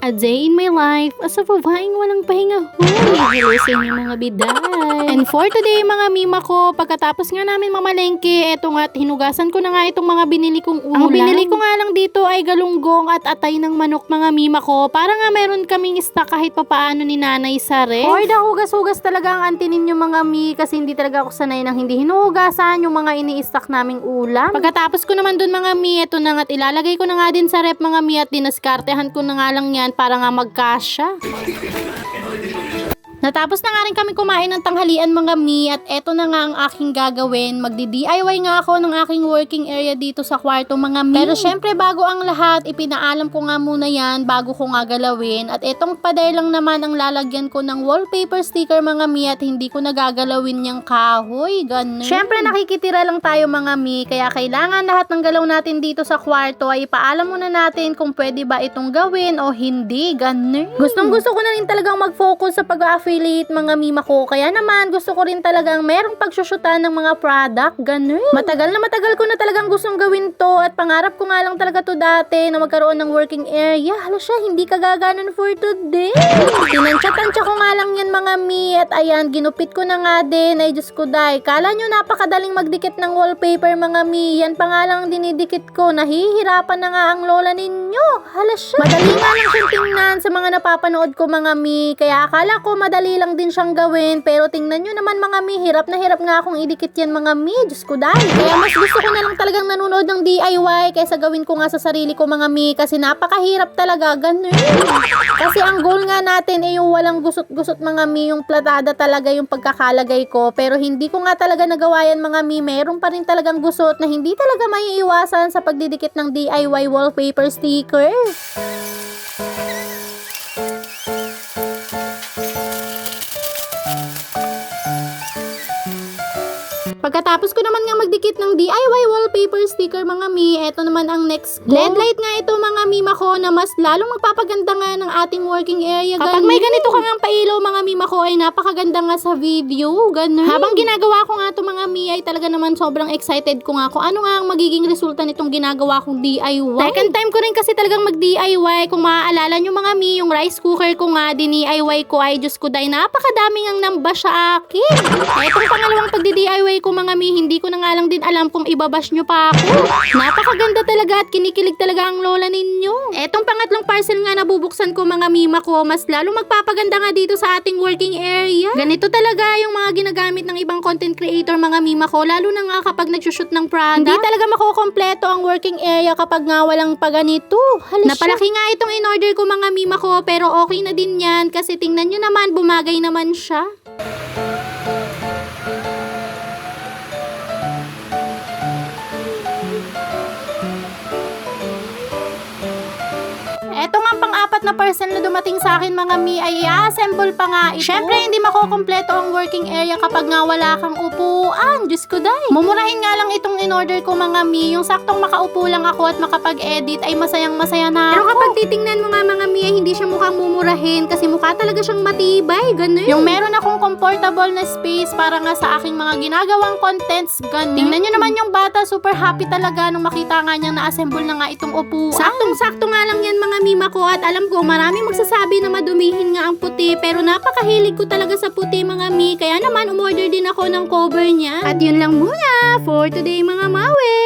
A day in my life as a babaeng walang pahinga. Hello sa inyo mga biday. And for today mga mima ko, pagkatapos nga namin mamalengke, eto nga at hinugasan ko na nga itong mga binili kong ulam. Ang binili ko nga lang dito ay galunggong at atay ng manok mga mima ko. Para nga meron kaming stock kahit papaano ni Nanay sa ref. Or hugas-hugas talaga ang antinin nyo mga mi, kasi hindi talaga ako sanay ng hindi hinuhugasan yung mga ini-stock naming ulam. Pagkatapos ko naman dun mga mi, eto na nga at ilalagay ko na nga din sa ref mga mi at dinaskartehan ko na nga lang yan para nga magkasya. Natapos na nga rin kami kumain ng tanghalian mga mi at eto na nga ang aking gagawin. Magdi-DIY nga ako ng aking working area dito sa kwarto mga mi. Pero syempre bago ang lahat, ipinaalam ko nga muna yan bago ko nga galawin. At etong pader lang naman ang lalagyan ko ng wallpaper sticker mga mi at hindi ko nagagalawin yung kahoy. Ganun. Syempre nakikitira lang tayo mga mi, kaya kailangan lahat ng galaw natin dito sa kwarto ay ipaalam muna natin kung pwede ba itong gawin o hindi. Ganun. Gustong gusto ko na rin talagang mag-focus sa pag-affiliate mga mima ko. Kaya naman, gusto ko rin talagang merong pagsusyutan ng mga product. Ganun. Matagal ko na talagang gustong gawin to at pangarap ko nga lang talaga to dati na magkaroon ng working area. Hala siya, hindi kagaganon for today. Tinansya-tansya ko nga lang yan mga mi at ayan, ginupit ko na nga din. Ay Diyos ko day. Kala nyo napakadaling magdikit ng wallpaper mga mi. Yan pa nga lang dinidikit ko. Nahihirapan na nga ang lola ninyo. Hala siya. Madali nga lang siyang tingnan sa mga napapanood ko mga mi. Kaya akala ko madali lang din siyang gawin, pero tingnan nyo naman mga mi, hirap na hirap nga akong idikit yan mga mi. Diyos ko dahil. Kaya mas gusto ko na lang talagang nanonood ng DIY kaysa gawin ko nga sa sarili ko mga mi, kasi napakahirap talaga. Ganun. Kasi ang goal nga natin ay yung walang gusot-gusot mga mi, yung platada talaga yung pagkakalagay ko, pero hindi ko nga talaga nagawa yan mga mi. Meron pa rin talagang gusot na hindi talaga maiiwasan sa pagdidikit ng DIY wallpaper sticker. Pagkatapos ko naman nga magdikit ng DIY wallpaper sticker mga mi, eto naman ang next ko. LED light nga ito mga mima ko na mas lalong magpapaganda nga ng ating working area. Kapag may ganito ka nga pailaw mga mima ko ay napakaganda nga sa video. Ganun. Habang ginagawa ko nga ito mga mi ay talaga naman sobrang excited ko nga kung ano nga ang magiging resulta nitong ginagawa kong DIY. Second time ko rin kasi talagang mag-DIY. Kung maaalala nyo mga mi, yung rice cooker ko nga DIY ko ay Diyos ko day, napakadaming ang namba sa akin. Etong pangalawang pagdi-DIY ko mga mi, hindi ko na nga lang din alam kung ibabash nyo pa ako. Napakaganda talaga at kinikilig talaga ang lola ninyo. Etong pangatlong parcel nga nabubuksan ko mga mima ko, mas lalo magpapaganda nga dito sa ating working area. Ganito talaga yung mga ginagamit ng ibang content creator mga mima ko, lalo na nga kapag nagsushoot ng product. Hindi talaga makukompleto ang working area kapag nga walang paganito. Napalaki nga itong in-order ko mga mima ko, pero okay na din yan kasi tingnan nyo naman, bumagay naman siya. Eto nga pang-apat na parcel na dumating sa akin mga mi ay i-assemble pa nga ito. Syempre hindi makukompleto ang working area kapag nga wala kang upuan. Diyos ko day. Mumurahin nga lang itong in-order ko mga mi. Yung saktong makaupo lang ako at makapag-edit ay masayang-masaya na ako. Pero kapag titingnan mo nga mga mi ay hindi siya mukhang mumurahin kasi mukha talaga siyang matibay. Ganun. Yung meron akong comfortable na space para nga sa aking mga ginagawang contents. Ganun. Tingnan nyo naman yung bata. Super happy talaga nung makita nga niyang na-assemble na nga itong upuan. Saktong-sakto nga lang yan mga mima ko at alam ko maraming magsasabi na madumihin nga ang puti, pero napakahilig ko talaga sa puti mga mi, kaya naman umorder din ako ng cover niya. At yun lang muna for today mga mawe.